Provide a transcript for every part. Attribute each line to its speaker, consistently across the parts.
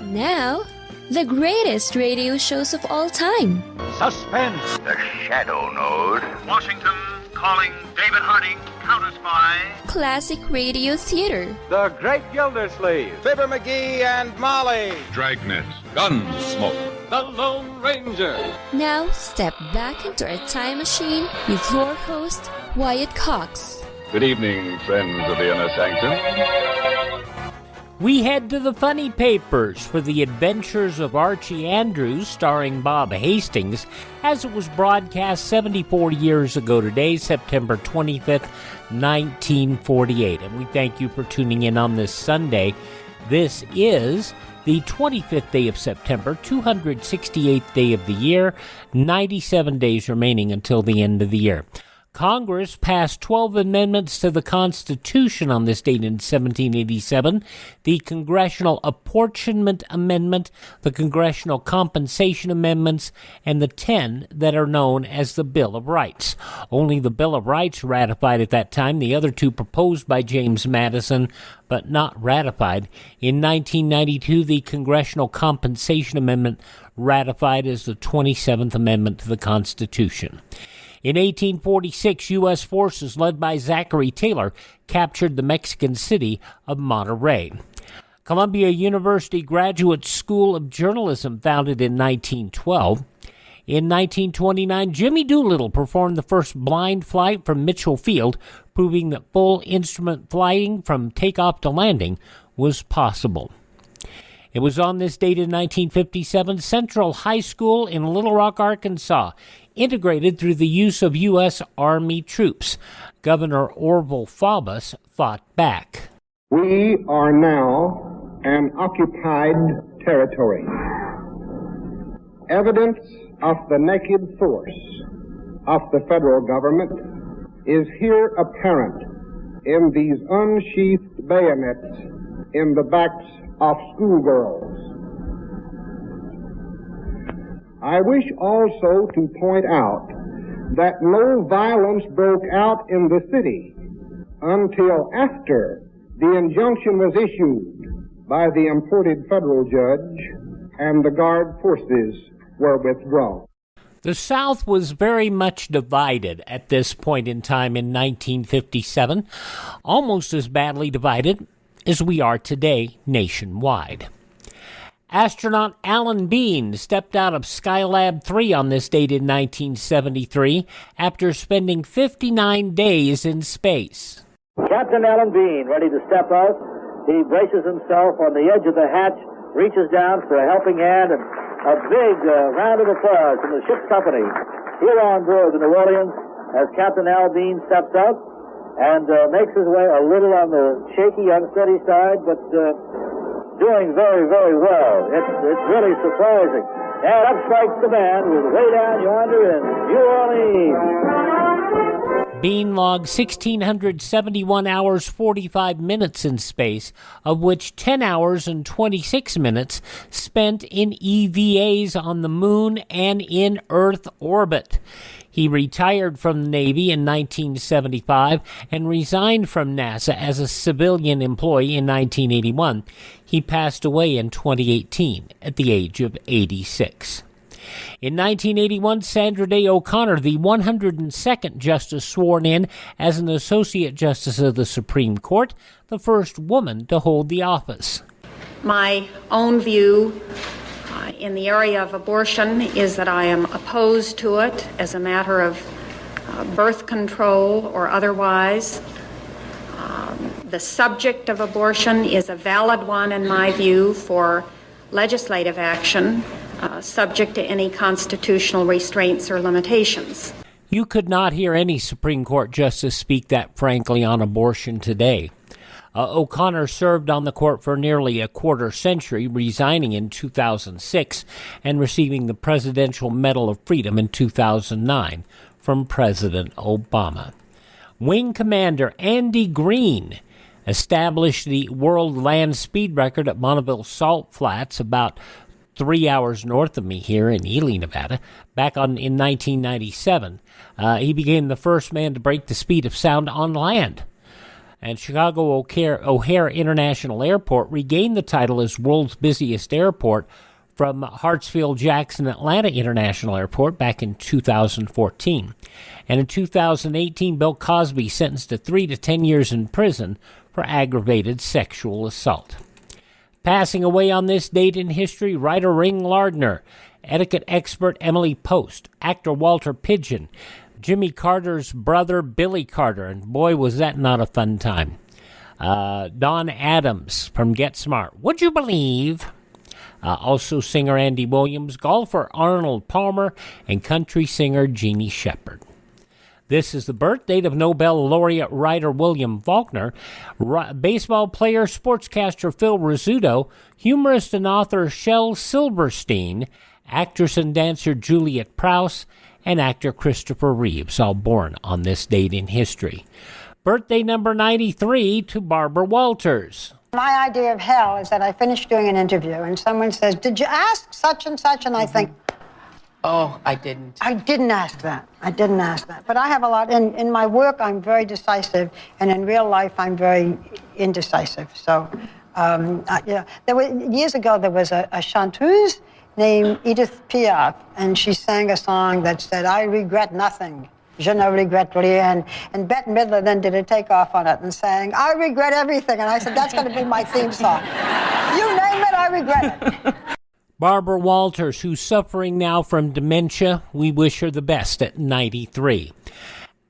Speaker 1: Now, the greatest radio shows of all time.
Speaker 2: Suspense.
Speaker 3: The Shadow Node.
Speaker 4: Washington calling David Harding, counter-spy.
Speaker 1: Classic radio theater.
Speaker 2: The Great Gildersleeve.
Speaker 5: Fibber McGee and Molly.
Speaker 6: Dragnet. Gunsmoke.
Speaker 2: The Lone Ranger.
Speaker 1: Now, step back into a time machine with your host, Wyatt Cox.
Speaker 6: Good evening, friends of the Inner Sanctum.
Speaker 7: We head to the funny papers for the Adventures of Archie Andrews, starring Bob Hastings, as it was broadcast 74 years ago today, September 25th, 1948. And we thank you for tuning in on this Sunday. This is the 25th day of September, 268th day of the year, 97 days remaining until the end of the year. Congress passed 12 amendments to the Constitution on this date in 1787, the Congressional Apportionment Amendment, the Congressional Compensation Amendments, and the 10 that are known as the Bill of Rights. Only the Bill of Rights ratified at that time, the other two proposed by James Madison, but not ratified. In 1992, the Congressional Compensation Amendment ratified as the 27th Amendment to the Constitution. In 1846, U.S. forces led by Zachary Taylor captured the Mexican city of Monterrey. Columbia University Graduate School of Journalism, founded in 1912. In 1929, Jimmy Doolittle performed the first blind flight from Mitchell Field, proving that full instrument flying from takeoff to landing was possible. It was on this date in 1957, Central High School in Little Rock, Arkansas, integrated through the use of U.S. Army troops. Governor Orville Faubus fought back.
Speaker 8: We are now an occupied territory. Evidence of the naked force of the federal government is here apparent in these unsheathed bayonets in the backs of schoolgirls. I wish also to point out that no violence broke out in the city until after the injunction was issued by the imported federal judge and the guard forces were withdrawn.
Speaker 7: The South was very much divided at this point in time in 1957, almost as badly divided as we are today nationwide. Astronaut Alan Bean stepped out of Skylab 3 on this date in 1973 after spending 59 days in space.
Speaker 9: Captain Alan Bean, ready to step out. He braces himself on the edge of the hatch, reaches down for a helping hand, and a big round of applause from the ship's company. Here on board the New Orleans as Captain Al Bean steps out and makes his way a little on the shaky, unsteady side, but doing very, very well. It's really surprising. And up strikes the band with Way Down Yonder in New Orleans.
Speaker 7: Bean logged 1,671 hours, 45 minutes in space, of which 10 hours and 26 minutes spent in EVAs on the moon and in Earth orbit. He retired from the Navy in 1975 and resigned from NASA as a civilian employee in 1981. He passed away in 2018 at the age of 86. In 1981, Sandra Day O'Connor, the 102nd justice sworn in as an Associate Justice of the Supreme Court, the first woman to hold the office.
Speaker 10: My own view in the area of abortion is that I am opposed to it as a matter of birth control or otherwise. The subject of abortion is a valid one in my view for legislative action, subject to any constitutional restraints or limitations.
Speaker 7: You could not hear any Supreme Court justice speak that frankly on abortion today. O'Connor served on the court for nearly a quarter century, resigning in 2006 and receiving the Presidential Medal of Freedom in 2009 from President Obama. Wing Commander Andy Green established the world land speed record at Bonneville Salt Flats, about 3 hours north of me here in Ely, Nevada, in 1997. He became the first man to break the speed of sound on land. and Chicago O'Hare International Airport regained the title as world's busiest airport from Hartsfield-Jackson Atlanta International Airport back in 2014. And in 2018, Bill Cosby sentenced to 3 to 10 years in prison for aggravated sexual assault. Passing away on this date in history, writer Ring Lardner, etiquette expert Emily Post, actor Walter Pidgeon, Jimmy Carter's brother Billy Carter, and boy was that not a fun time. Don Adams from Get Smart, Would You Believe? Also singer Andy Williams, golfer Arnold Palmer, and country singer Jeannie Shepherd. This is the birth date of Nobel laureate writer William Faulkner, baseball player, sportscaster Phil Rizzuto, humorist and author Shel Silverstein, actress and dancer Juliet Prowse, and actor Christopher Reeves, all born on this date in history. Birthday number 93 to Barbara Walters.
Speaker 11: My idea of hell is that I finish doing an interview and someone says, "Did you ask such and such?" And I think,
Speaker 12: oh, I didn't.
Speaker 11: I didn't ask that. But I have a lot. In my work, I'm very decisive, and in real life, I'm very indecisive. So, years ago, there was a chanteuse named Edith Piaf, and she sang a song that said, "I regret nothing. Je ne regrette rien." And Bette Midler then did a takeoff on it and sang, "I regret everything." And I said, that's going to be my theme song. You name it, I regret it.
Speaker 7: Barbara Walters, who's suffering now from dementia, we wish her the best at 93.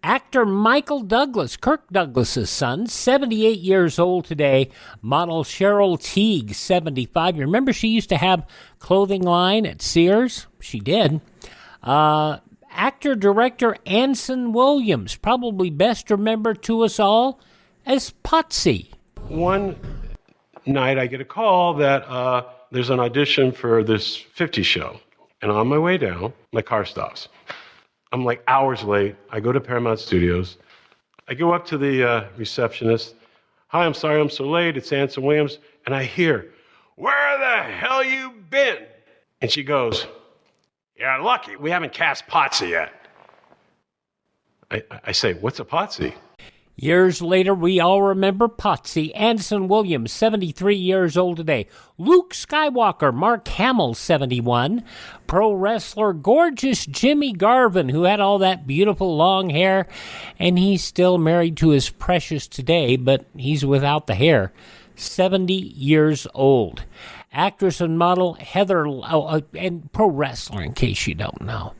Speaker 7: Actor Michael Douglas, Kirk Douglas's son, 78 years old today. Model Cheryl Teague, 75. You remember she used to have clothing line at Sears? She did. Actor-director Anson Williams, probably best remembered to us all as Potsy.
Speaker 13: One night I get a call that there's an audition for this 50s show. And on my way down, my car stops. I'm like hours late. I go to Paramount Studios. I go up to the receptionist. "Hi, I'm sorry I'm so late. It's Anson Williams." And I hear, "Where the hell you been?" And she goes, "Yeah, lucky. We haven't cast Potsy yet." I say, "What's a Potsy?"
Speaker 7: Years later, we all remember Potsy. Anson Williams, 73 years old today. Luke Skywalker, Mark Hamill, 71. Pro wrestler, gorgeous Jimmy Garvin, who had all that beautiful long hair, and he's still married to his precious today, but he's without the hair. 70 years old. Actress and model Heather, and pro wrestler, in case you don't know.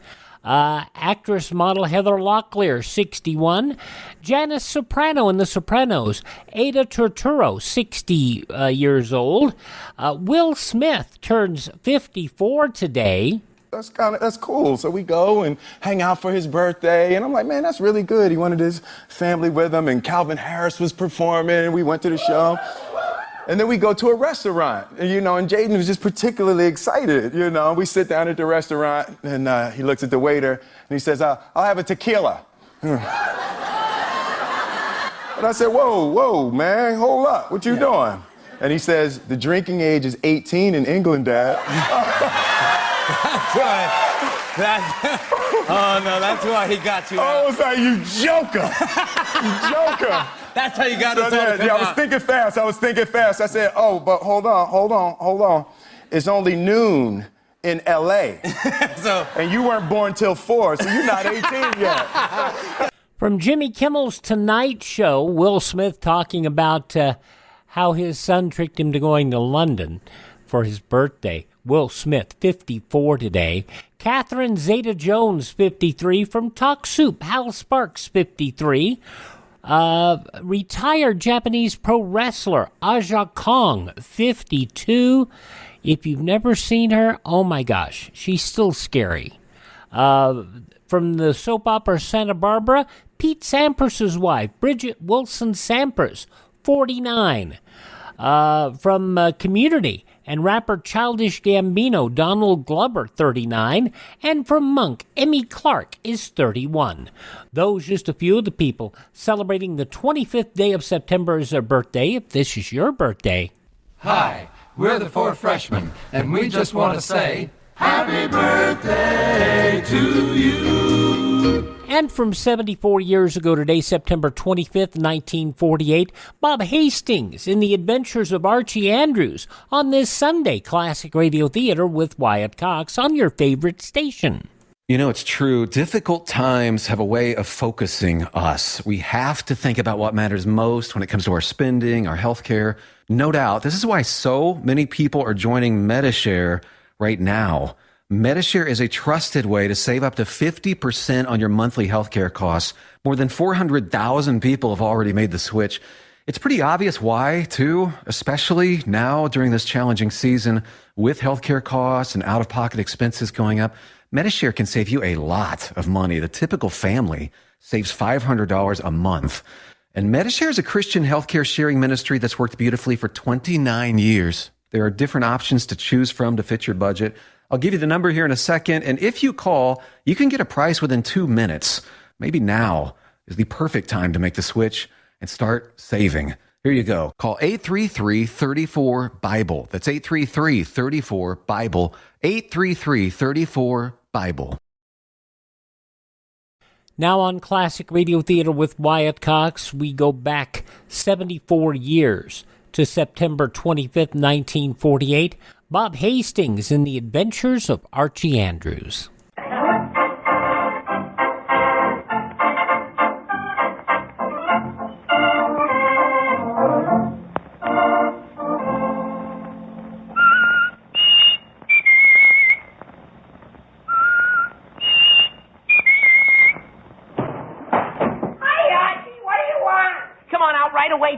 Speaker 7: Actress model Heather Locklear, 61. Janice Soprano in The Sopranos. Ada Turturro, 60 years old. Will Smith turns 54 today.
Speaker 14: That's cool. So we go and hang out for his birthday, and I'm like, man, that's really good. He wanted his family with him, and Calvin Harris was performing, and we went to the show. And then we go to a restaurant, and Jaden was just particularly excited, We sit down at the restaurant, and he looks at the waiter, and he says, "I'll have a tequila." And I said, whoa, man, hold up. What you doing? And he says, "The drinking age is 18 in England, Dad."
Speaker 15: That's right. Oh, no, that's why he got you out.
Speaker 14: I was like, you joker. You joker.
Speaker 15: That's how you got us all to come
Speaker 14: I was thinking fast. I said, "Oh, but hold on. It's only noon in L.A. And you weren't born till 4, so you're not 18 yet."
Speaker 7: From Jimmy Kimmel's Tonight Show, Will Smith talking about how his son tricked him to going to London for his birthday. Will Smith, 54 today. Catherine Zeta-Jones, 53. From Talk Soup, Hal Sparks, 53. Retired Japanese pro wrestler Aja Kong, 52. If you've never seen her, oh my gosh, she's still scary. From the soap opera Santa Barbara, Pete Sampers's wife, Bridget Wilson Sampers, 49. From Community and rapper Childish Gambino, Donald Glover, 39. And from Monk, Emmy Clark is 31. Those just a few of the people celebrating the 25th day of September as their birthday. If this is your birthday.
Speaker 16: Hi, we're the 4 freshmen, and we just want to say, happy birthday to you.
Speaker 7: And from 74 years ago today, September 25th, 1948, Bob Hastings in The Adventures of Archie Andrews on this Sunday, Classic Radio Theater with Wyatt Cox on your favorite station.
Speaker 17: You know, it's true. Difficult times have a way of focusing us. We have to think about what matters most when it comes to our spending, our health care. No doubt. This is why so many people are joining Medi-Share right now. Medi-Share is a trusted way to save up to 50% on your monthly health care costs. More than 400,000 people have already made the switch. It's pretty obvious why, too, especially now during this challenging season with healthcare costs and out-of-pocket expenses going up. Medi-Share can save you a lot of money. The typical family saves $500 a month. And Medi-Share is a Christian healthcare sharing ministry that's worked beautifully for 29 years. There are different options to choose from to fit your budget. I'll give you the number here in a second, and if you call, you can get a price within 2 minutes. Maybe now is the perfect time to make the switch and start saving. Here you go. Call 833-34-BIBLE. That's 833-34-BIBLE. 833-34-BIBLE.
Speaker 7: Now on Classic Radio Theater with Wyatt Cox, we go back 74 years to September 25th, 1948. Bob Hastings in The Adventures of Archie Andrews.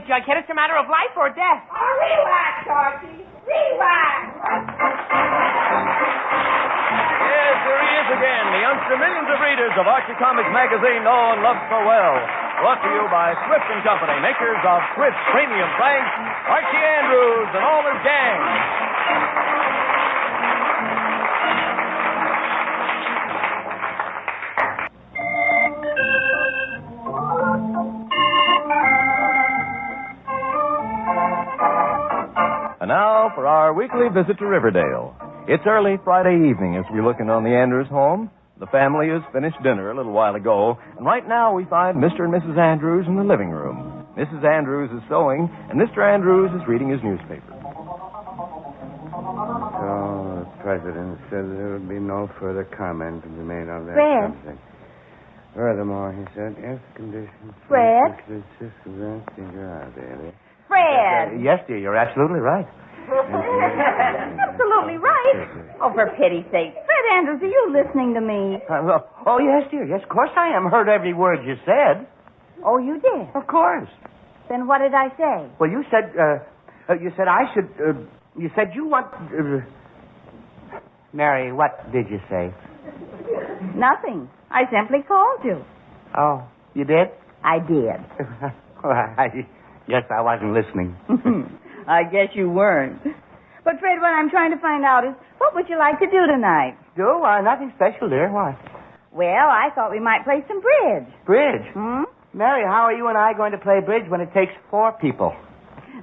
Speaker 18: Jughead, it's a matter of life or death.
Speaker 19: Oh, relax, Archie. Relax.
Speaker 2: Yes, here he is again, the youngster millions of readers of Archie Comics magazine know and love so well. Brought to you by Swift & Company, makers of Swift Premium Franks, Archie Andrews, and all his gang. And now for our weekly visit to Riverdale. It's early Friday evening as we look in on the Andrews home. The family has finished dinner a little while ago, and right now we find Mr. and Mrs. Andrews in the living room. Mrs. Andrews is sewing, and Mr. Andrews is reading his newspaper.
Speaker 20: So, the president said there would be no further comment to be made on that
Speaker 21: Fred.
Speaker 20: subject. Furthermore, he said, if conditions...
Speaker 21: Fred?
Speaker 20: Fred!
Speaker 21: Yes,
Speaker 20: dear, you're absolutely right.
Speaker 21: Absolutely right. Oh, for pity's sake. Fred Andrews, are you listening to me?
Speaker 20: Oh, yes, dear. Yes, of course I am. Heard every word you said.
Speaker 21: Oh, you did?
Speaker 20: Of course.
Speaker 21: Then what did I say?
Speaker 20: Well, you said I should, you said you want, Mary, what did you say?
Speaker 21: Nothing. I simply called you.
Speaker 20: Oh, you did?
Speaker 21: I did.
Speaker 20: Yes, I wasn't listening.
Speaker 21: I guess you weren't. But, Fred, what I'm trying to find out is, what would you like to do tonight?
Speaker 20: Do? Nothing special, dear. Why?
Speaker 21: Well, I thought we might play some bridge.
Speaker 20: Bridge?
Speaker 21: Hmm?
Speaker 20: Mary, how are you and I going to play bridge when it takes 4 people?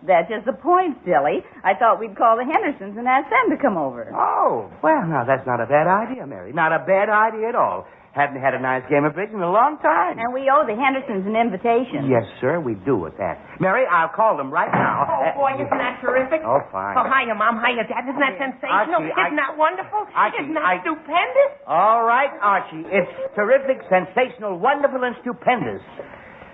Speaker 21: That's just the point, silly. I thought we'd call the Hendersons and ask them to come over.
Speaker 20: Oh, well, now, that's not a bad idea, Mary. Not a bad idea at all. Haven't had a nice game of bridge in a long time.
Speaker 21: And we owe the Hendersons an invitation.
Speaker 20: Yes, sir, we do at that. Mary, I'll call them right now.
Speaker 18: Oh, boy, isn't that terrific?
Speaker 20: Oh, fine.
Speaker 18: Oh, hiya, Mom. Hiya, Dad. Isn't that sensational?
Speaker 20: Archie,
Speaker 18: Isn't that wonderful?
Speaker 20: Archie,
Speaker 18: Isn't that stupendous?
Speaker 20: All right, Archie. It's terrific, sensational, wonderful, and stupendous.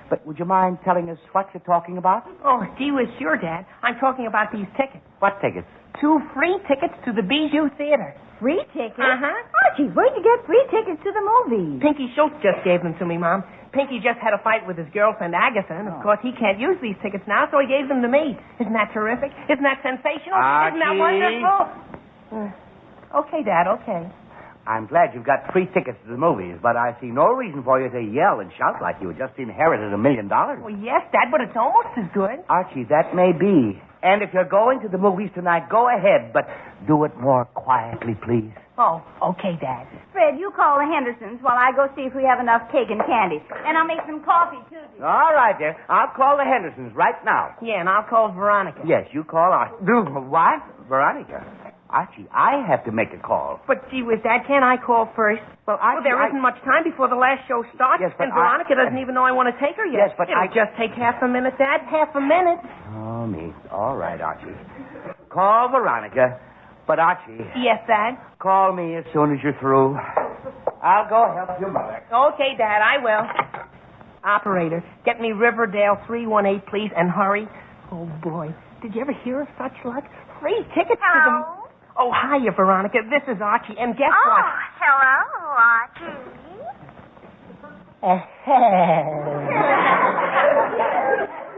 Speaker 20: But would you mind telling us what you're talking about?
Speaker 18: Oh, gee whiz, sure, Dad. I'm talking about these tickets.
Speaker 20: What tickets?
Speaker 18: 2 free tickets to the Bijou Theatre.
Speaker 21: Free tickets?
Speaker 18: Uh-huh.
Speaker 21: Archie, where'd you get free tickets to the movies?
Speaker 18: Pinky Schultz just gave them to me, Mom. Pinky just had a fight with his girlfriend, Agatha, and, of course, he can't use these tickets now, so he gave them to me. Isn't that terrific? Isn't that sensational?
Speaker 20: Archie.
Speaker 18: Isn't that wonderful? Okay, Dad, okay.
Speaker 20: I'm glad you've got free tickets to the movies, but I see no reason for you to yell and shout like you had just inherited $1 million.
Speaker 18: Well, yes, Dad, but it's almost as good.
Speaker 20: Archie, that may be. And if you're going to the movies tonight, go ahead, but do it more quietly, please.
Speaker 18: Oh, okay, Dad.
Speaker 21: Fred, you call the Hendersons while I go see if we have enough cake and candy. And I'll make some coffee, too.
Speaker 20: All right, dear. I'll call the Hendersons right now.
Speaker 18: Yeah, and I'll call Veronica.
Speaker 20: Yes, you call What? Veronica? Archie, I have to make a call.
Speaker 18: But gee whiz, Dad, can't I call first?
Speaker 20: Well, Archie,
Speaker 18: there isn't much time before the last show starts,
Speaker 20: Yes, but
Speaker 18: and Veronica doesn't even know I want to take her yet.
Speaker 20: Yes, but
Speaker 18: It'll just take half a minute, Dad, half a minute.
Speaker 20: Oh, me. All right, Archie. Call Veronica. But, Archie.
Speaker 18: Yes, Dad?
Speaker 20: Call me as soon as you're through. I'll go help your mother.
Speaker 18: Okay, Dad, I will. Operator, get me Riverdale 318, please, and hurry. Oh, boy. Did you ever hear of such luck? Free tickets to the... Oh, hiya, Veronica. This is Archie, and guess what?
Speaker 19: Hello, Archie.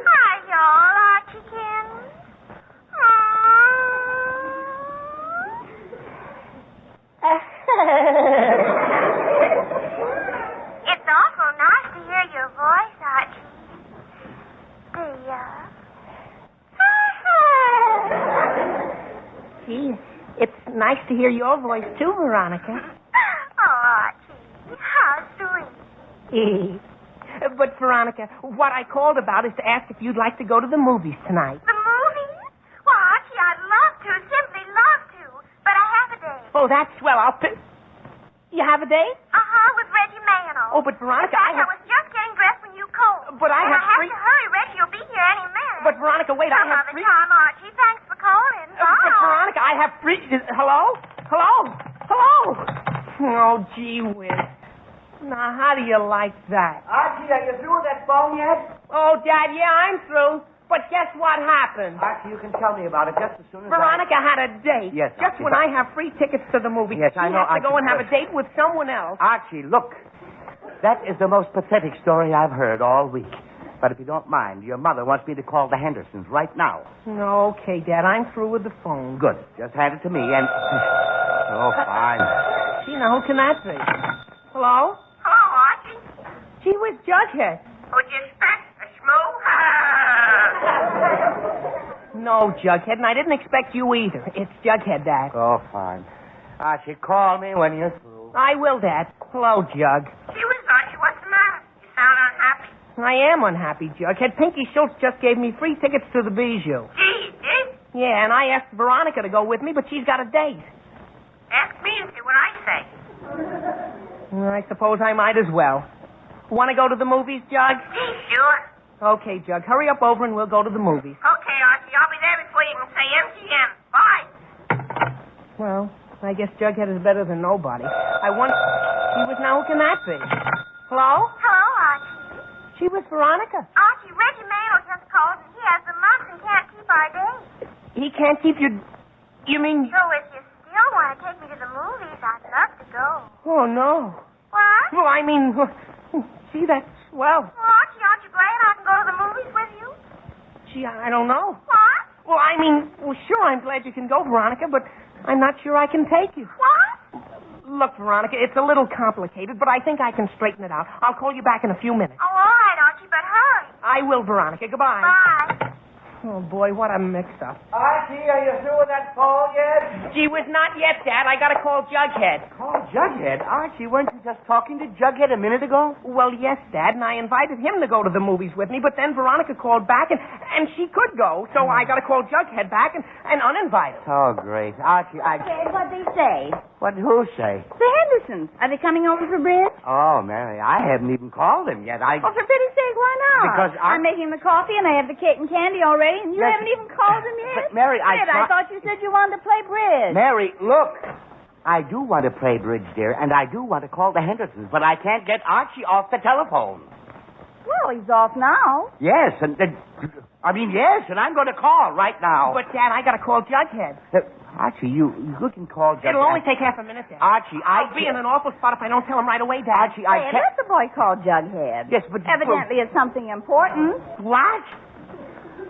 Speaker 19: Hi, y'all, Archie-kin. It's awful nice to hear your voice, Archie.
Speaker 18: Gee, it's nice to hear your voice, too, Veronica.
Speaker 19: Oh, Archie, how sweet.
Speaker 18: But, Veronica, what I called about is to ask if you'd like to go to the movies tonight.
Speaker 19: The movies? Well, Archie, I'd love to, simply love to. But I have a date.
Speaker 18: Oh, that's swell. You have a date?
Speaker 19: Uh-huh, with Reggie Mano.
Speaker 18: Oh, but, Veronica,
Speaker 19: I was just getting dressed when you called.
Speaker 18: But I
Speaker 19: and
Speaker 18: have
Speaker 19: I have to hurry, Reggie. You'll be here any minute.
Speaker 18: But, Veronica, wait, I have
Speaker 19: Some other time, Archie. Thanks for calling. Bye.
Speaker 18: But, Veronica, I have free... Hello? Hello? Hello? Oh, gee whiz. Now, how do you like that?
Speaker 20: Archie, are you through with that phone yet?
Speaker 18: Oh, Dad, yeah, I'm through. But guess what happened?
Speaker 20: Archie, you can tell me about it just as soon as
Speaker 18: Veronica had a date.
Speaker 20: Yes,
Speaker 18: Just
Speaker 20: Archie,
Speaker 18: when I have free tickets to the movie.
Speaker 20: Yes, I know,
Speaker 18: She has to go
Speaker 20: Archie,
Speaker 18: and have a date with someone else.
Speaker 20: Archie, look. That is the most pathetic story I've heard all week. But if you don't mind, your mother wants me to call the Hendersons right now.
Speaker 18: Okay, Dad, I'm through with the phone.
Speaker 20: Good. Just hand it to me and... Oh, fine.
Speaker 18: Gee, now, who can that be? Hello?
Speaker 19: Hello, Archie.
Speaker 18: Gee whiz, Jughead.
Speaker 19: Would you expect a schmoo?
Speaker 18: No, Jughead, and I didn't expect you either. It's Jughead, Dad.
Speaker 20: Oh, fine. Archie, call me when you're through.
Speaker 18: I will, Dad. Hello, Jug.
Speaker 19: Gee whiz, Archie, what's the matter? You sound unhappy.
Speaker 18: I am unhappy, Jughead. Pinky Schultz just gave me free tickets to the Bijou.
Speaker 19: Gee, did?
Speaker 18: Yeah, and I asked Veronica to go with me, but she's got a date.
Speaker 19: Ask me and see what I say.
Speaker 18: I suppose I might as well. Want to go to the movies, Jug?
Speaker 19: Gee, sure.
Speaker 18: Okay, Jug. Hurry up over and we'll go to the movies.
Speaker 19: Okay, Archie, I'll be there before you can say MGM. Bye.
Speaker 18: Well, I guess Jughead is better than nobody. I wonder... She was now, who can that be? Hello?
Speaker 19: Hello, Archie.
Speaker 18: She was Veronica.
Speaker 19: Archie, Reggie Mano just called and he has the mumps and can't keep our date.
Speaker 18: He can't keep your... You mean...
Speaker 19: So if you still want to take me to the movies, I'd love to go.
Speaker 18: Oh, no.
Speaker 19: What?
Speaker 18: Well, I mean... Gee, that's swell.
Speaker 19: Well, Archie, aren't you glad I can go to the movies with you?
Speaker 18: Gee, I don't know.
Speaker 19: What?
Speaker 18: Well, I mean... Well, sure, I'm glad you can go, Veronica, but I'm not sure I can take you.
Speaker 19: What?
Speaker 18: Look, Veronica, it's a little complicated, but I think I can straighten it out. I'll call you back in a few minutes.
Speaker 19: Oh, all right, Archie, but hurry.
Speaker 18: I will, Veronica. Goodbye.
Speaker 19: Bye.
Speaker 18: Oh, boy, what a mix-up.
Speaker 20: Archie, are you through with that phone yet?
Speaker 18: Gee whiz, not yet, Dad. I gotta call Jughead.
Speaker 20: Call Jughead? Archie, weren't you just talking to Jughead a minute ago?
Speaker 18: Well, yes, Dad, and I invited him to go to the movies with me, but then Veronica called back, and she could go, so I gotta call Jughead back and uninvite him.
Speaker 20: Oh, great. Archie,
Speaker 21: What'd they say?
Speaker 20: What did who say?
Speaker 21: The Hendersons. Are they coming over for bridge?
Speaker 20: Oh, Mary, I haven't even called him yet.
Speaker 21: Oh, for pity's sake, why not?
Speaker 20: Because
Speaker 21: I'm making the coffee and I have the cake and candy already, and you
Speaker 20: Yes,
Speaker 21: haven't even called them yet?
Speaker 20: But, Mary,
Speaker 21: Fred, I thought you said you wanted to play bridge.
Speaker 20: Mary, look. I do want to play bridge, dear, and I do want to call the Hendersons, but I can't get Archie off the telephone.
Speaker 21: Well, he's off now.
Speaker 20: Yes, and yes, and I'm going to call right now.
Speaker 18: But, Dad, I gotta call Jughead.
Speaker 20: Archie, you can call Jughead.
Speaker 18: It'll only take half a minute, Dad.
Speaker 20: Archie,
Speaker 18: I'll be in an awful spot if I don't tell him right away, Dad.
Speaker 20: Archie, I
Speaker 21: Hey,
Speaker 20: can't...
Speaker 21: let the boy call Jughead.
Speaker 20: Yes, but...
Speaker 21: Evidently it's something important.
Speaker 20: What?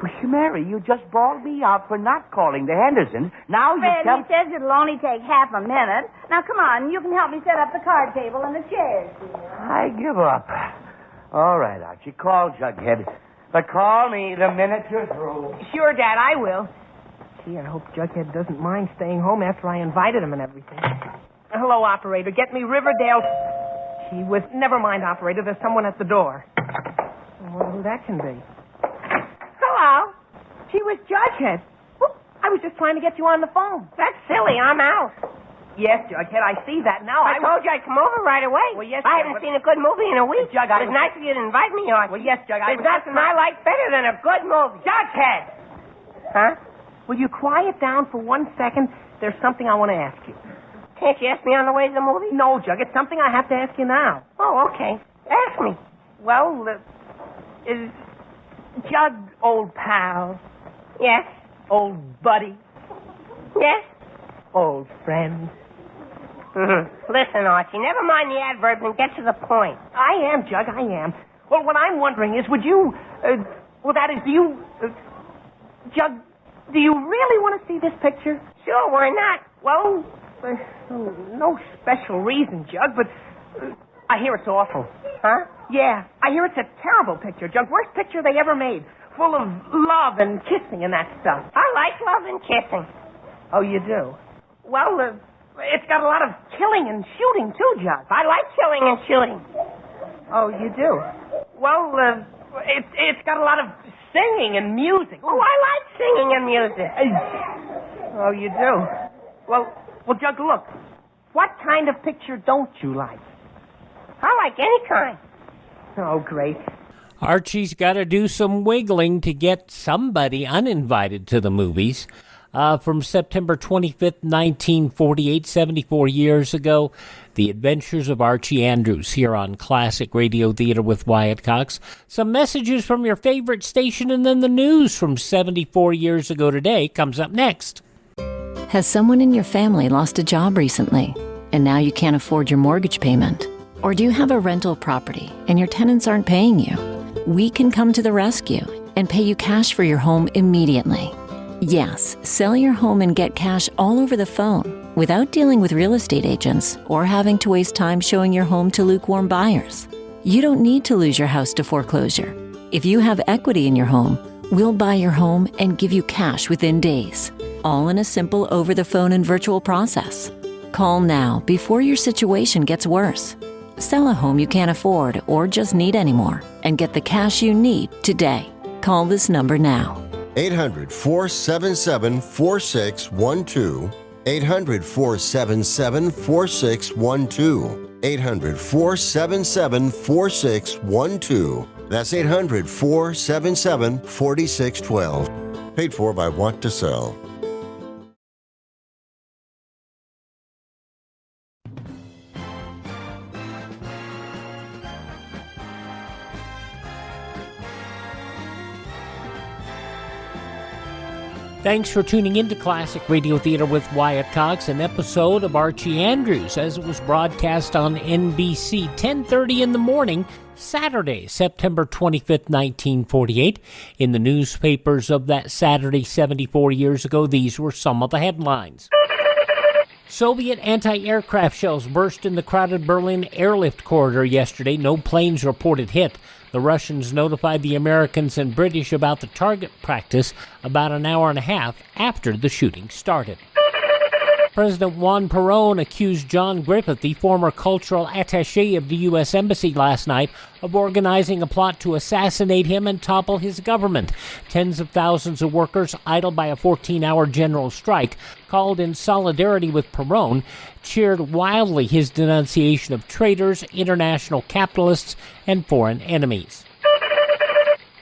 Speaker 20: Well, Mary, you just bawled me out for not calling the Hendersons. Now you
Speaker 21: Fred,
Speaker 20: tell...
Speaker 21: he says it'll only take half a minute. Now, come on, you can help me set up the card table and the chairs.
Speaker 20: I give up. All right, Archie, call Jughead. But call me the minute you're through.
Speaker 18: Sure, Dad, I will. Gee, I hope Jughead doesn't mind staying home after I invited him and everything. Hello, operator. Get me Riverdale... Gee whiz, never mind, operator. There's someone at the door. I wonder who that can be. Hello. Gee whiz, Jughead. Well, I was just trying to get you on the phone.
Speaker 3: That's silly. I'm out.
Speaker 18: Yes, Jughead, I see that now.
Speaker 3: I told you I'd come over right away.
Speaker 18: Well, yes,
Speaker 3: I haven't seen a good movie in a week.
Speaker 18: Jug,
Speaker 3: it was nice of you to invite me, Archie.
Speaker 18: Well, yes, Jug,
Speaker 3: There's nothing I like better than a good movie.
Speaker 18: Jughead!
Speaker 3: Huh?
Speaker 18: Will you quiet down for 1 second? There's something I want to ask you.
Speaker 3: Can't you ask me on the way to the movie?
Speaker 18: No, Jug, it's something I have to ask you now.
Speaker 3: Oh, okay. Ask me.
Speaker 18: Well, is Jug old pal?
Speaker 3: Yes.
Speaker 18: Old buddy?
Speaker 3: Yes.
Speaker 18: Old friend?
Speaker 3: Listen, Archie, never mind the adverbs and get to the point.
Speaker 18: I am, Jug, I am. Well, what I'm wondering is, would you, do you, Jug, do you really want to see this picture?
Speaker 3: Sure, why not?
Speaker 18: Well, no special reason, Jug, but I hear it's awful.
Speaker 3: Huh?
Speaker 18: Yeah, I hear it's a terrible picture, Jug. Worst picture they ever made. Full of love and kissing and that stuff.
Speaker 3: I like love and kissing.
Speaker 18: Oh, you do? Well, it's got a lot of killing and shooting, too, Jug.
Speaker 3: I like killing and shooting.
Speaker 18: Oh, you do? Well, it's got a lot of singing and music.
Speaker 3: Oh, I like singing and music.
Speaker 18: Oh, you do? Well, Jug, look. What kind of picture don't you like?
Speaker 3: I like any kind.
Speaker 18: Oh, great.
Speaker 7: Archie's got to do some wiggling to get somebody uninvited to the movies. From September 25th, 1948, 74 years ago, The Adventures of Archie Andrews here on Classic Radio Theater with Wyatt Cox. Some messages from your favorite station, and then the news from 74 years ago today comes up next.
Speaker 22: Has someone in your family lost a job recently, and now you can't afford your mortgage payment? Or do you have a rental property and your tenants aren't paying you? We can come to the rescue and pay you cash for your home immediately. Yes, sell your home and get cash all over the phone without dealing with real estate agents or having to waste time showing your home to lukewarm buyers. You don't need to lose your house to foreclosure. If you have equity in your home, we'll buy your home and give you cash within days, all in a simple over-the-phone and virtual process. Call now before your situation gets worse. Sell a home you can't afford or just need anymore and get the cash you need today. Call this number now.
Speaker 23: 800-477-4612. 800-477-4612. 800-477-4612. That's 800-477-4612. Paid for by Want to Sell.
Speaker 7: Thanks for tuning in to Classic Radio Theater with Wyatt Cox, an episode of Archie Andrews, as it was broadcast on NBC 10:30 in the morning, Saturday, September 25th, 1948. In the newspapers of that Saturday 74 years ago, these were some of the headlines. Soviet anti-aircraft shells burst in the crowded Berlin airlift corridor yesterday. No planes reported hit. The Russians notified the Americans and British about the target practice about an hour and a half after the shooting started. President Juan Perón accused John Griffith, the former cultural attaché of the U.S. Embassy last night, of organizing a plot to assassinate him and topple his government. Tens of thousands of workers, idled by a 14-hour general strike, called in solidarity with Perón, cheered wildly his denunciation of traitors, international capitalists, and foreign enemies.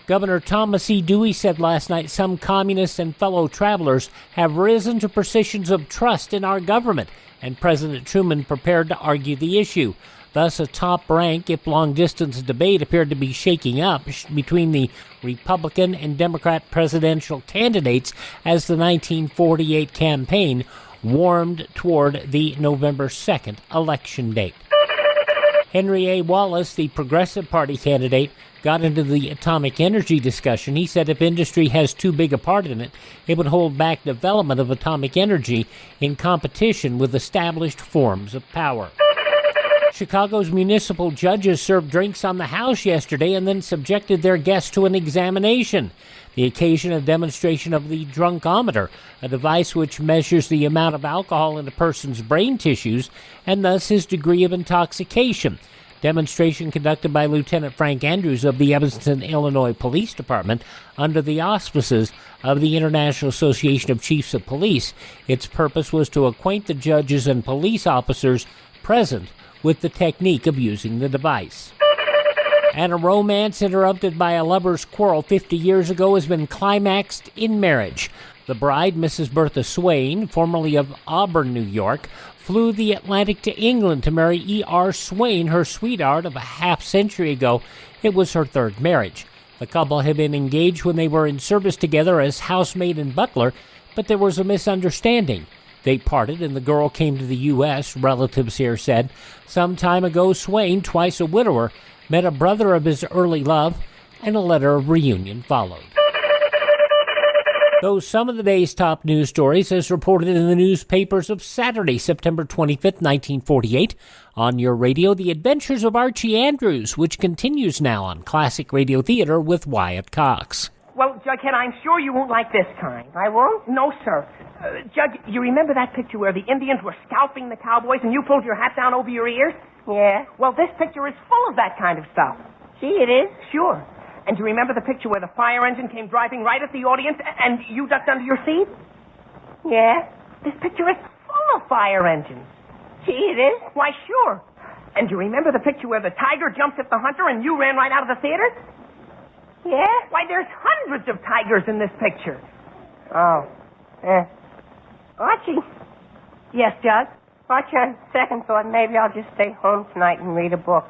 Speaker 7: Governor Thomas E. Dewey said last night some communists and fellow travelers have risen to positions of trust in our government, and President Truman prepared to argue the issue. Thus, a top-rank, if long-distance debate appeared to be shaking up between the Republican and Democrat presidential candidates as the 1948 campaign warmed toward the November 2nd election date. Henry A. Wallace, the Progressive Party candidate, got into the atomic energy discussion. He said if industry has too big a part in it, it would hold back development of atomic energy in competition with established forms of power. Chicago's municipal judges served drinks on the House yesterday and then subjected their guests to an examination. The occasion a demonstration of the drunkometer, a device which measures the amount of alcohol in a person's brain tissues and thus his degree of intoxication. Demonstration conducted by Lieutenant Frank Andrews of the Evanston, Illinois Police Department under the auspices of the International Association of Chiefs of Police. Its purpose was to acquaint the judges and police officers present with the technique of using the device. And a romance interrupted by a lover's quarrel 50 years ago has been climaxed in marriage. The bride, Mrs. Bertha Swain, formerly of Auburn, New York, flew the Atlantic to England to marry E.R. Swain, her sweetheart of a half-century ago. It was her third marriage. The couple had been engaged when they were in service together as housemaid and butler, but there was a misunderstanding. They parted and the girl came to the U.S., relatives here said. Some time ago, Swain, twice a widower, met a brother of his early love, and a letter of reunion followed. Those some of the day's top news stories as reported in the newspapers of Saturday, September 25th, 1948. On your radio, The Adventures of Archie Andrews, which continues now on Classic Radio Theater with Wyatt Cox.
Speaker 18: Well, Jughead, I'm sure you won't like this kind. I won't? No, sir. Judge, you remember that picture where the Indians were scalping the cowboys and you pulled your hat down over your ears?
Speaker 3: Yeah.
Speaker 18: Well, this picture is full of that kind of stuff.
Speaker 3: Gee, it is?
Speaker 18: Sure. And do you remember the picture where the fire engine came driving right at the audience and you ducked under your seat?
Speaker 3: Yeah.
Speaker 18: This picture is full of fire engines.
Speaker 3: Gee, it is?
Speaker 18: Why, sure. And do you remember the picture where the tiger jumped at the hunter and you ran right out of the theater?
Speaker 3: Yeah?
Speaker 18: Why, there's hundreds of tigers in this picture.
Speaker 3: Oh. Archie.
Speaker 18: Yes, Judge?
Speaker 3: Archie, on second thought, maybe I'll just stay home tonight and read a book.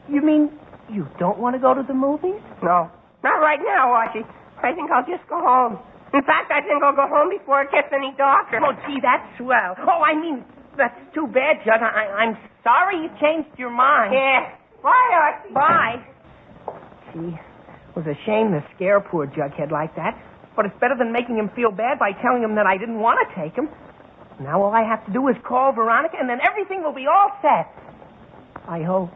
Speaker 18: You mean you don't want to go to the movies?
Speaker 3: No. Not right now, Archie. I think I'll just go home. In fact, I think I'll go home before it gets any darker.
Speaker 18: Oh, gee, that's swell. Oh, I mean, that's too bad, Judge. I'm sorry you changed your mind.
Speaker 3: Yeah. Bye, Archie.
Speaker 18: Bye. Gee, it was a shame to scare poor Jughead like that. But it's better than making him feel bad by telling him that I didn't want to take him. Now all I have to do is call Veronica, and then everything will be all set. I hope.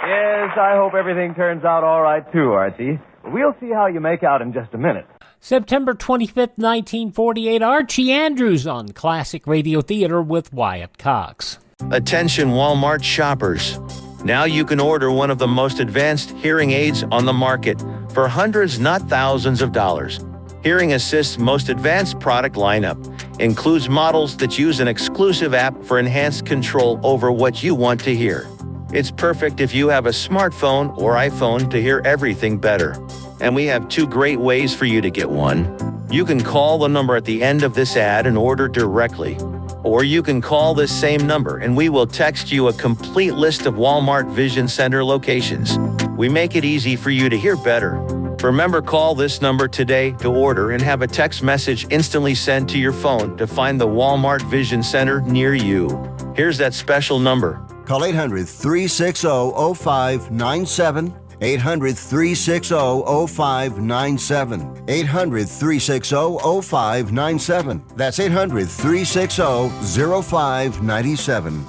Speaker 2: Yes, I hope everything turns out all right, too, Archie. We'll see how you make out in just a minute.
Speaker 7: September 25th, 1948, Archie Andrews on Classic Radio Theater with Wyatt Cox.
Speaker 1: Attention Walmart shoppers. Now you can order one of the most advanced hearing aids on the market for hundreds, not thousands of dollars. Hearing Assist's most advanced product lineup includes models that use an exclusive app for enhanced control over what you want to hear. It's perfect if you have a smartphone or iPhone to hear everything better. And we have two great ways for you to get one. You can call the number at the end of this ad and order directly. Or you can call this same number and we will text you a complete list of Walmart Vision Center locations. We make it easy for you to hear better. Remember, call this number today to order and have a text message instantly sent to your phone to find the Walmart Vision Center near you. Here's that special number.
Speaker 23: Call 800-360-0597. 800-360-0597. 800-360-0597. That's 800-360-0597.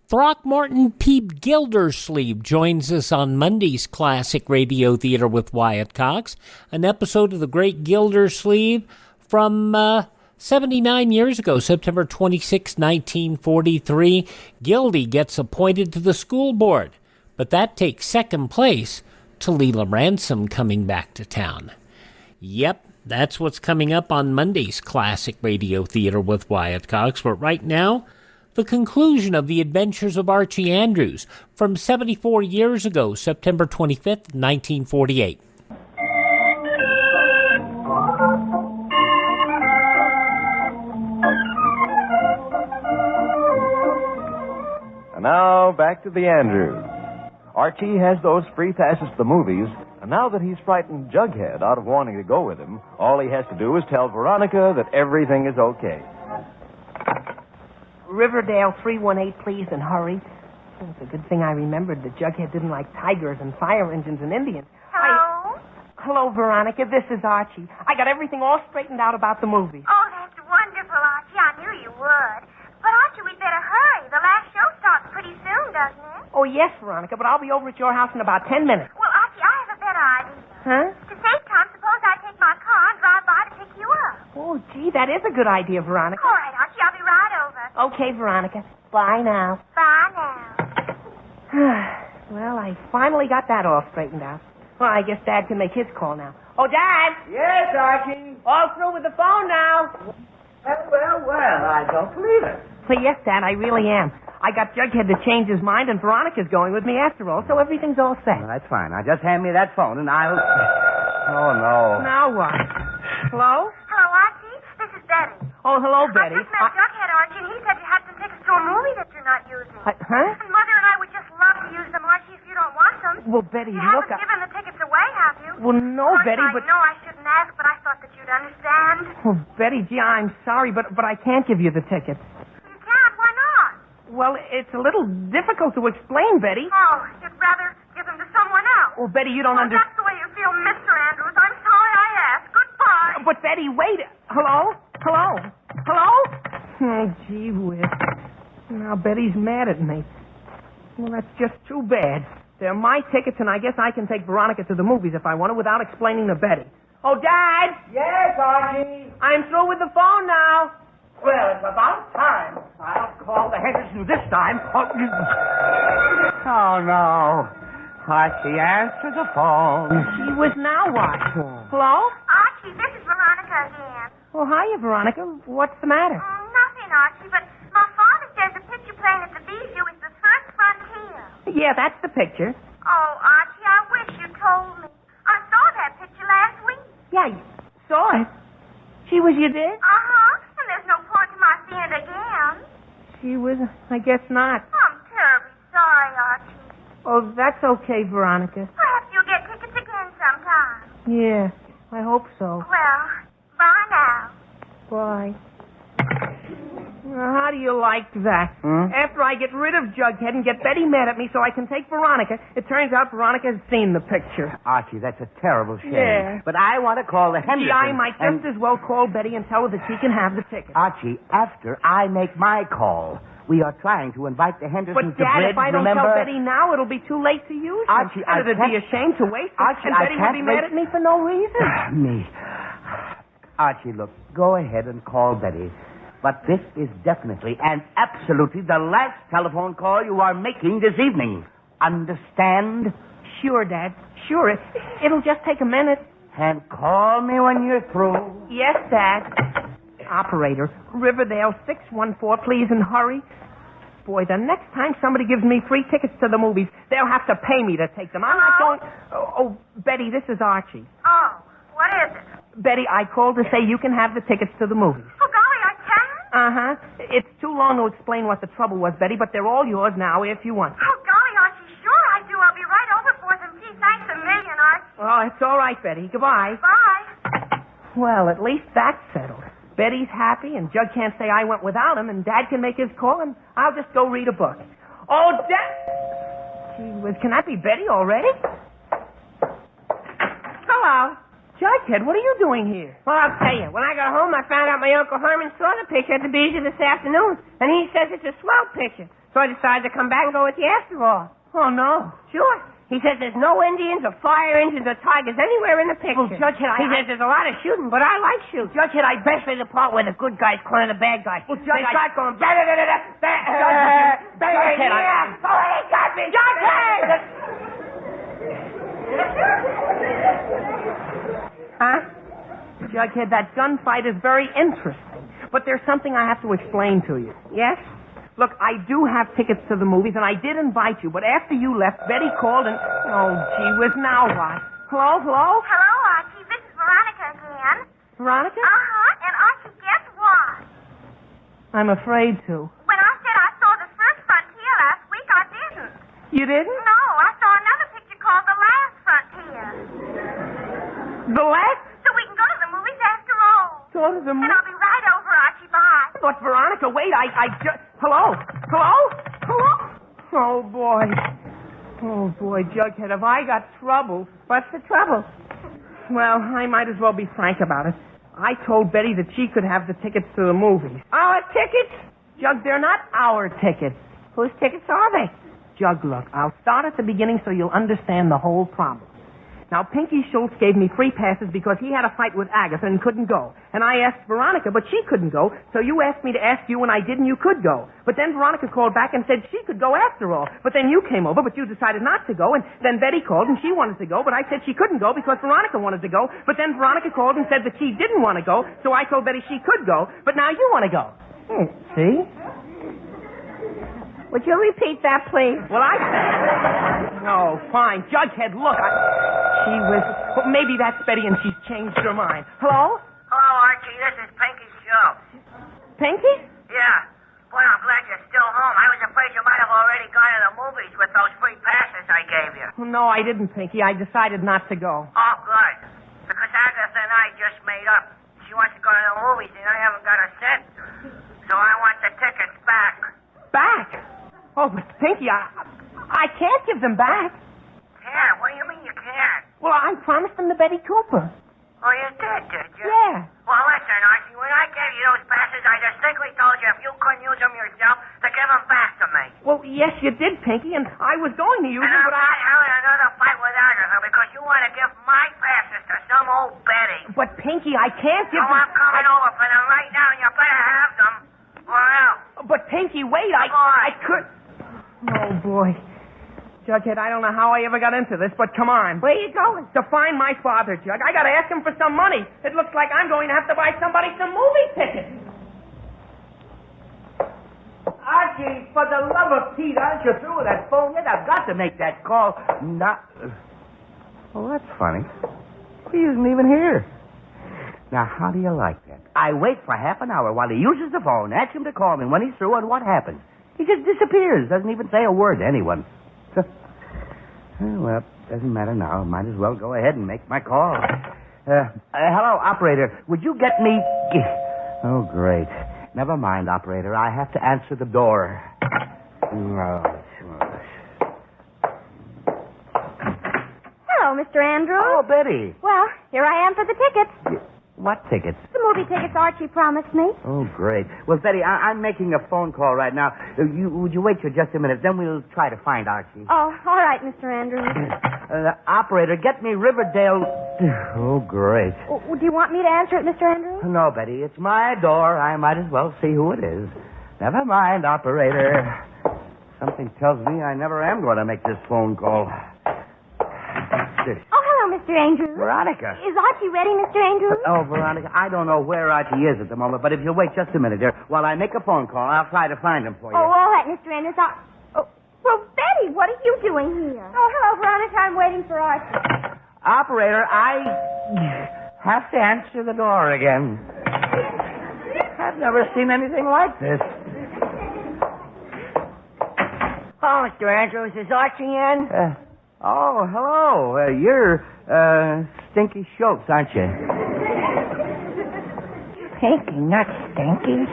Speaker 7: Throckmorton Pete Gildersleeve joins us on Monday's Classic Radio Theater with Wyatt Cox, an episode of The Great Gildersleeve from 79 years ago, September 26, 1943. Gildy gets appointed to the school board, but that takes second place to Leela Ransom coming back to town. Yep, that's what's coming up on Monday's Classic Radio Theater with Wyatt Cox, but right now, the conclusion of The Adventures of Archie Andrews from 74 years ago, September 25th, 1948.
Speaker 2: And now, back to the Andrews. Archie has those free passes to the movies, and now that he's frightened Jughead out of wanting to go with him, all he has to do is tell Veronica that everything is okay.
Speaker 18: Riverdale 318, please, and hurry. It's a good thing I remembered that Jughead didn't like tigers and fire engines and Indians.
Speaker 19: Hello?
Speaker 18: Hello, Veronica. This is Archie. I got everything all straightened out about the movie.
Speaker 19: Oh, that's wonderful, Archie. I knew you would. But, Archie, we'd better hurry. The last show starts pretty soon, doesn't it?
Speaker 18: Oh, yes, Veronica, but I'll be over at your house in about 10 minutes.
Speaker 19: Well, Archie, I have
Speaker 18: Gee, that is a good idea, Veronica.
Speaker 19: All right, Archie, I'll be right over.
Speaker 18: Okay, Veronica. Bye now.
Speaker 19: Bye now.
Speaker 18: Well, I finally got that all straightened out. Well, I guess Dad can make his call now. Oh, Dad!
Speaker 20: Yes, Archie.
Speaker 18: All through with the phone now.
Speaker 20: Well, I don't believe it.
Speaker 18: Well, yes, Dad, I really am. I got Jughead to change his mind, and Veronica's going with me after all, so everything's all set.
Speaker 20: Well, that's fine. Now, just hand me that phone, and I'll... Oh, no.
Speaker 18: Now what? Hello?
Speaker 19: Hello, Archie. This is Betty.
Speaker 18: Oh, hello, Betty.
Speaker 19: I just met Jughead, Archie, and he said you had some tickets to a movie that you're not using.
Speaker 18: Huh?
Speaker 19: And Mother and I would just love to use them, Archie, if you don't want them.
Speaker 18: Well, Betty,
Speaker 19: you
Speaker 18: look...
Speaker 19: haven't given the tickets away, have you?
Speaker 18: Well, no,
Speaker 19: Of course,
Speaker 18: Betty,
Speaker 19: I
Speaker 18: but...
Speaker 19: know I shouldn't ask, but I thought that you'd understand.
Speaker 18: Well, Betty, gee, I'm sorry, but I can't give you the tickets.
Speaker 19: You can't? Why not?
Speaker 18: Well, it's a little difficult to explain, Betty.
Speaker 19: Oh, you'd rather give them to someone else.
Speaker 18: Well, Betty, you don't understand.
Speaker 19: That's the way you feel, Mr. Andrews. I'm sorry I asked. Goodbye.
Speaker 18: But, Betty, wait. Hello? Hello? Hello? Oh, gee whiz. Now Betty's mad at me. Well, that's just too bad. They're my tickets, and I guess I can take Veronica to the movies if I want to without explaining to Betty. Oh, Dad!
Speaker 20: Yes, Archie.
Speaker 18: I'm through with the phone now.
Speaker 20: Well, it's about time. I'll call the Henderson this time. Oh, no. Archie, answer the phone.
Speaker 18: She was now what? Hello?
Speaker 19: Archie, this is Veronica again.
Speaker 18: Oh, hiya, Veronica. What's the matter?
Speaker 19: Nothing, Archie, but my father says the picture playing at the Bijou is the first frontier.
Speaker 18: Yeah, that's the picture.
Speaker 19: Oh, Archie, I wish you told me. I saw that picture last week.
Speaker 18: Yeah, you saw it. She was you did?
Speaker 19: Uh-huh. And there's no point to my seeing it again.
Speaker 18: She was, I guess not.
Speaker 19: I'm terribly sorry, Archie.
Speaker 18: Oh, that's okay, Veronica.
Speaker 19: Perhaps you'll get tickets again sometime.
Speaker 18: Yeah, I hope so.
Speaker 19: Well, bye now.
Speaker 18: Bye. How do you like that? After I get rid of Jughead and get Betty mad at me so I can take Veronica, it turns out Veronica's seen the picture.
Speaker 20: Archie, that's a terrible shame.
Speaker 18: Yeah.
Speaker 20: But I want to call the Henderson.
Speaker 18: Gee, I might just as well call Betty and tell her that she can have the ticket.
Speaker 20: Archie, after I make my call, we are trying to invite the Hendersons
Speaker 18: But,
Speaker 20: to
Speaker 18: Dad,
Speaker 20: bridge,
Speaker 18: if I don't
Speaker 20: remember?
Speaker 18: tell Betty now, it'll be too late to use them.
Speaker 20: Archie,
Speaker 18: and it'd be a shame to waste them.
Speaker 20: Archie,
Speaker 18: and
Speaker 20: I
Speaker 18: Betty would
Speaker 20: can't
Speaker 18: be mad
Speaker 20: wait-
Speaker 18: at me for no reason.
Speaker 20: Me. Archie, look, go ahead and call Betty. But this is definitely and absolutely the last telephone call you are making this evening. Understand?
Speaker 18: Sure, Dad. Sure. It'll just take a minute.
Speaker 20: And call me when you're through.
Speaker 18: Yes, Dad. Operator, Riverdale 614, please, and hurry. Boy, the next time somebody gives me free tickets to the movies, they'll have to pay me to take them. I'm not going... Oh, Betty, this is Archie.
Speaker 19: Oh, what is it?
Speaker 18: Betty, I called to say you can have the tickets to the movies.
Speaker 19: Oh, golly, I can?
Speaker 18: Uh-huh. It's too long to explain what the trouble was, Betty, but they're all yours now if you want.
Speaker 19: Oh, golly, Archie, sure I do. I'll be right over for them. Gee, thanks a million, Archie.
Speaker 18: Oh, it's all right, Betty. Goodbye.
Speaker 19: Bye.
Speaker 18: Well, at least that's settled. Betty's happy, and Jug can't say I went without him, and Dad can make his call, and I'll just go read a book. Oh, Dad! Gee whiz, can that be Betty already? Hello. Jughead, what are you doing here?
Speaker 3: Well, I'll tell you. When I got home, I found out my Uncle Herman saw the picture at the Bijou this afternoon, and he says it's a swell picture. So I decided to come back and go with you after all.
Speaker 18: Oh, no.
Speaker 3: Sure. He says there's no Indians or fire engines or tigers anywhere in the picture.
Speaker 18: Well, Jughead,
Speaker 3: He says there's a lot of shooting, but I like shooting.
Speaker 18: Jughead,
Speaker 3: Especially the part where the good guys corner the bad guys.
Speaker 18: Well,
Speaker 3: They
Speaker 18: Jughead,
Speaker 3: start going... Jughead,
Speaker 18: Jughead,
Speaker 3: oh, they got me! Jughead!
Speaker 18: Huh? Jughead, that gunfight is very interesting, but there's something I have to explain to you.
Speaker 3: Yes?
Speaker 18: Look, I do have tickets to the movies, and I did invite you, but after you left, Betty called and... Oh, gee whiz, now what? Hello?
Speaker 19: Hello, Archie. This is Veronica again.
Speaker 18: Veronica?
Speaker 19: Uh-huh. And Archie, guess what?
Speaker 18: I'm afraid to.
Speaker 19: When I said I saw the first frontier last week, I didn't.
Speaker 18: You didn't?
Speaker 19: No, I saw another picture called The Last Frontier.
Speaker 18: The last?
Speaker 19: So we can go to the movies after all.
Speaker 18: Go to the
Speaker 19: And I'll be right over, Archie. Bye.
Speaker 18: But, Veronica, wait, I just... Hello? Oh, boy. Oh, boy, Jughead, have I got trouble?
Speaker 3: What's the trouble?
Speaker 18: Well, I might as well be frank about it. I told Betty that she could have the tickets to the movies.
Speaker 3: Our tickets?
Speaker 18: Jug, they're not our tickets.
Speaker 3: Whose tickets are they?
Speaker 18: Jug, look, I'll start at the beginning so you'll understand the whole problem. Now, Pinky Schultz gave me free passes because he had a fight with Agatha and couldn't go. And I asked Veronica, but she couldn't go, so you asked me to ask you and I did and you could go. But then Veronica called back and said she could go after all. But then you came over, but you decided not to go. And then Betty called and she wanted to go, but I said she couldn't go because Veronica wanted to go. But then Veronica called and said that she didn't want to go, so I told Betty she could go. But now you want to go. See?
Speaker 3: Would you repeat that, please?
Speaker 18: Well, Oh, fine. Jughead, look. She was... Well, maybe that's Betty and she's changed her mind. Hello?
Speaker 19: Hello, Archie. This is Pinky Schultz.
Speaker 18: Pinky?
Speaker 19: Yeah. Well, I'm glad you're still home. I was afraid you might have already gone to the movies with those free passes I gave you.
Speaker 18: No, I didn't, Pinky. I decided not to go.
Speaker 19: Oh, good. Because Agatha and I just made up. She wants to go to the movies and I haven't got a cent. So I want the tickets back.
Speaker 18: Back? Oh, but Pinky, I can't give them back.
Speaker 19: Can't? What do you mean you can't?
Speaker 18: Well, I promised them to Betty Cooper.
Speaker 19: Oh, you did you?
Speaker 18: Yeah.
Speaker 19: Well, listen, Archie, when I gave you those passes, I distinctly told you if you couldn't use them yourself, to give them back to me.
Speaker 18: Well, yes, you did, Pinky, and I was going to use them, but
Speaker 19: I'm not having another fight with Agatha because you want to give my passes to some old Betty.
Speaker 18: But, Pinky, I can't give them...
Speaker 19: I'm coming over for them right now, and you better have them, or else.
Speaker 18: But, Pinky, wait, I could... Oh, boy. Jughead, I don't know how I ever got into this, but come on.
Speaker 3: Where you going?
Speaker 18: To find my father, Jug. I gotta ask him for some money. It looks like I'm going to have to buy somebody some movie tickets.
Speaker 20: Archie, for the love of Pete, aren't you through with that phone yet? I've got to make that call. Not... Well, that's funny. He isn't even here. Now, how do you like that? I wait for half an hour while he uses the phone, ask him to call me. When he's through, and what happens? He just disappears, doesn't even say a word to anyone. Well, doesn't matter now. Might as well go ahead and make my call. Hello, operator. Would you get me... Oh, great. Never mind, operator. I have to answer the door.
Speaker 21: Hello, Mr. Andrews.
Speaker 20: Oh, Betty.
Speaker 21: Well, here I am for the tickets.
Speaker 20: What tickets?
Speaker 21: The movie tickets Archie promised me.
Speaker 20: Oh, great. Well, Betty, I'm making a phone call right now. Would you wait for just a minute? Then we'll try to find Archie.
Speaker 21: Oh, all right, Mr. Andrews.
Speaker 20: Operator, get me Riverdale... Oh, great.
Speaker 21: Do you want me to answer it, Mr. Andrews?
Speaker 20: No, Betty, it's my door. I might as well see who it is. Never mind, operator. Something tells me I never am going to make this phone call.
Speaker 21: Oh, hello, Mr. Andrews.
Speaker 20: Veronica.
Speaker 21: Is Archie ready, Mr. Andrews?
Speaker 20: Oh, Veronica, I don't know where Archie is at the moment, but if you'll wait just a minute, dear, while I make a phone call, I'll try to find him for you.
Speaker 21: Oh, all right, Mr. Andrews. Well, Betty, what are you doing here? Oh, hello, Veronica. I'm waiting for Archie.
Speaker 20: Operator, I have to answer the door again. I've never seen anything like this.
Speaker 3: Oh, Mr. Andrews, is Archie in?
Speaker 20: Oh, hello. You're Stinky Schultz, aren't you?
Speaker 3: Pinky, not Stinky.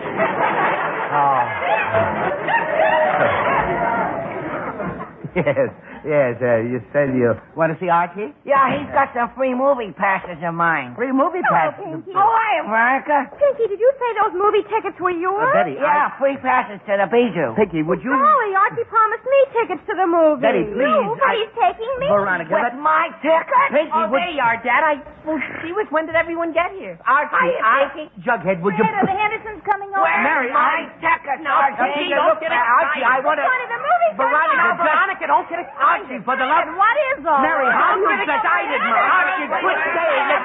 Speaker 20: Yes, you said you want to see Archie?
Speaker 3: Yeah, he's got some free movie passes of mine.
Speaker 20: Free movie passes?
Speaker 21: Pinky.
Speaker 3: Oh, hi, Veronica.
Speaker 21: Pinky, did you say those movie tickets were yours?
Speaker 20: Betty,
Speaker 3: Yeah, free passes to the Bijou.
Speaker 20: Pinky, would you...
Speaker 21: Golly, Archie promised me tickets to the movie.
Speaker 20: Betty, please.
Speaker 21: No, but he's taking me.
Speaker 20: Veronica,
Speaker 3: With my ticket?
Speaker 20: Pinky,
Speaker 18: Oh, there you are, Dad. Well, see, when did everyone get here?
Speaker 20: Archie, Jughead, would you...
Speaker 21: Fred, are the Hendersons coming over?
Speaker 3: Where's
Speaker 20: Mary,
Speaker 3: my ticket,
Speaker 18: No,
Speaker 3: Archie?
Speaker 18: don't get excited.
Speaker 20: Archie, I want to...
Speaker 21: Go to the movie.
Speaker 20: Veronica,
Speaker 18: don't get excited.
Speaker 20: Archie, for the love...
Speaker 21: What is all
Speaker 20: Mary,
Speaker 21: this?
Speaker 20: how you decided, Mary? Archie, quit saying it.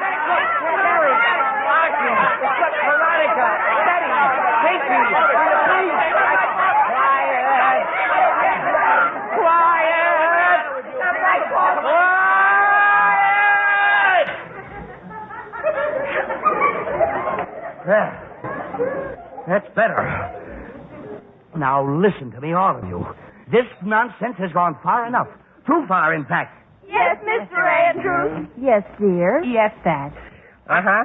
Speaker 20: Mary, Archie, Veronica, Betty, Pinky, please. Quiet. That's better. Now listen to me, all of you. This nonsense has gone far enough. Too far, in fact.
Speaker 21: Yes, Mr. Andrews. Yes, dear.
Speaker 18: Yes, Dad. Uh-huh.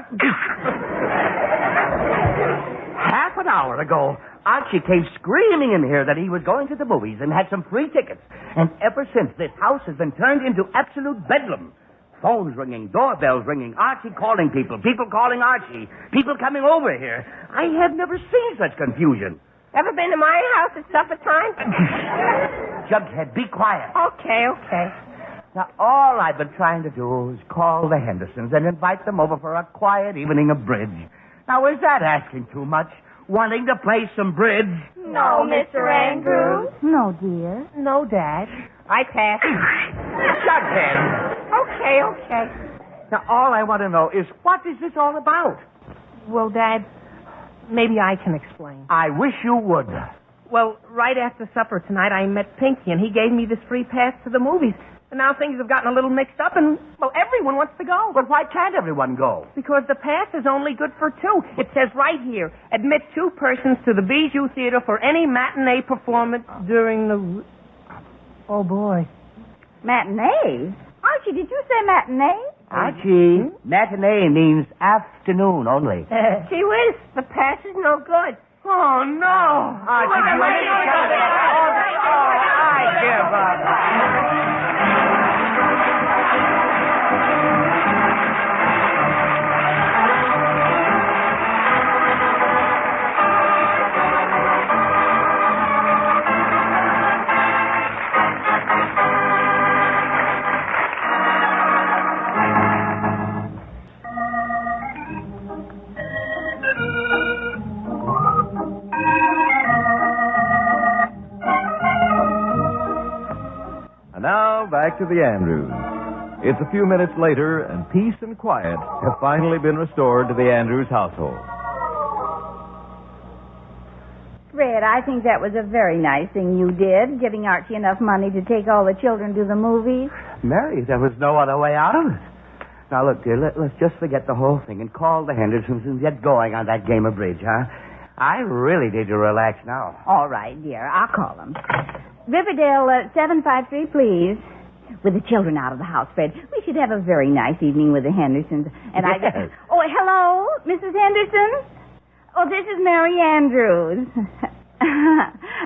Speaker 20: Half an hour ago, Archie came screaming in here that he was going to the movies and had some free tickets. And ever since, this house has been turned into absolute bedlam. Phones ringing, doorbells ringing, Archie calling people, people calling Archie, people coming over here. I have never seen such confusion.
Speaker 3: Ever been to my house at supper time?
Speaker 20: Jughead, be quiet.
Speaker 3: Okay.
Speaker 20: Now, all I've been trying to do is call the Hendersons and invite them over for a quiet evening of bridge. Now, is that asking too much? Wanting to play some bridge?
Speaker 21: No, Mr. Andrews.
Speaker 18: No, dear. No, Dad. I pass.
Speaker 20: Jughead.
Speaker 18: Okay.
Speaker 20: Now, all I want to know is, what is this all about?
Speaker 18: Well, Dad, maybe I can explain.
Speaker 20: I wish you would.
Speaker 18: Well, right after supper tonight, I met Pinky, and he gave me this free pass to the movies. And now things have gotten a little mixed up, and, well, everyone wants to go.
Speaker 20: But why can't everyone go?
Speaker 18: Because the pass is only good for two. It says right here, admit two persons to the Bijou Theatre for any matinee performance during the... Oh, boy.
Speaker 21: Matinee? Archie, did you say matinee?
Speaker 20: Archie, matinee means afternoon only.
Speaker 3: Gee whiz, the pass is no good.
Speaker 18: Oh, no.
Speaker 20: Archie, I give up.
Speaker 2: Now, back to the Andrews. It's a few minutes later, and peace and quiet have finally been restored to the Andrews household.
Speaker 21: Fred, I think that was a very nice thing you did, giving Archie enough money to take all the children to the movies.
Speaker 20: Mary, there was no other way out of it. Now, look, dear, let's just forget the whole thing and call the Hendersons and get going on that game of bridge, huh? I really need to relax now.
Speaker 21: All right, dear. I'll call them. Riverdale 753, please. With the children out of the house, Fred, we should have a very nice evening with the Hendersons. And
Speaker 20: Yes.
Speaker 21: Oh, hello, Mrs. Henderson? Oh, this is Mary Andrews.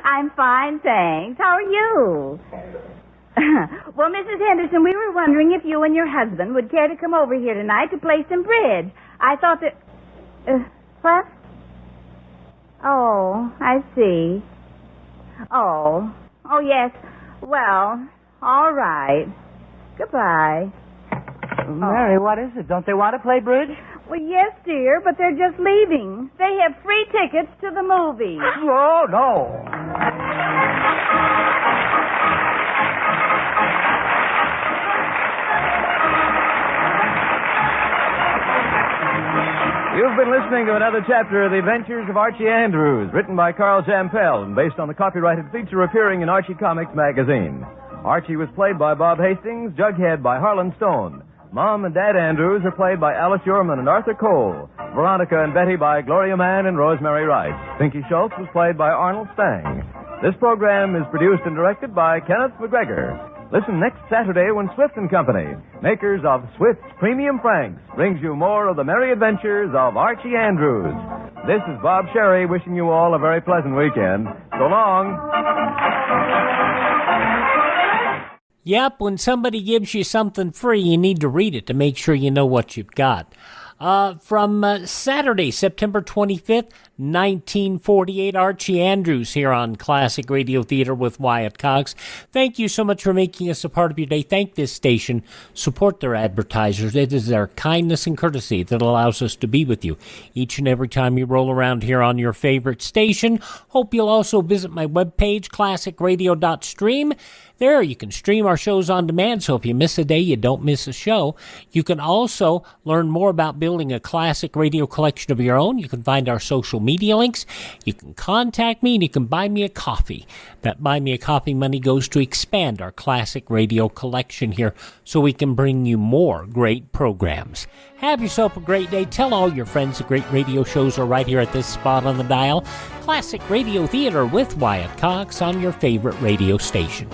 Speaker 21: I'm fine, thanks. How are you? Well, Mrs. Henderson, we were wondering if you and your husband would care to come over here tonight to play some bridge. I thought that... what? Oh, I see. Oh, yes. Well, all right. Goodbye.
Speaker 20: Mary, what is it? Don't they want to play bridge?
Speaker 21: Well, yes, dear, but they're just leaving. They have free tickets to the movie.
Speaker 20: Oh, no.
Speaker 2: You've been listening to another chapter of The Adventures of Archie Andrews, written by Carl Jampel and based on the copyrighted feature appearing in Archie Comics magazine. Archie was played by Bob Hastings, Jughead by Harlan Stone. Mom and Dad Andrews are played by Alice Yorman and Arthur Cole. Veronica and Betty by Gloria Mann and Rosemary Rice. Pinky Schultz was played by Arnold Stang. This program is produced and directed by Kenneth McGregor. Listen next Saturday when Swift & Company, makers of Swift's Premium Franks, brings you more of the merry adventures of Archie Andrews. This is Bob Sherry wishing you all a very pleasant weekend. So long.
Speaker 7: Yep, when somebody gives you something free, you need to read it to make sure you know what you've got. From Saturday, September 25th, 1948, Archie Andrews here on Classic Radio Theater with Wyatt Cox. Thank you so much for making us a part of your day. Thank this station. Support their advertisers. It is their kindness and courtesy that allows us to be with you each and every time you roll around here on your favorite station. Hope you'll also visit my webpage, classicradio.stream. There, you can stream our shows on demand, so if you miss a day, you don't miss a show. You can also learn more about building a classic radio collection of your own. You can find our social media links. You can contact me, and you can buy me a coffee. That Buy Me a Coffee money goes to expand our classic radio collection here so we can bring you more great programs. Have yourself a great day. Tell all your friends the great radio shows are right here at this spot on the dial. Classic Radio Theater with Wyatt Cox on your favorite radio station.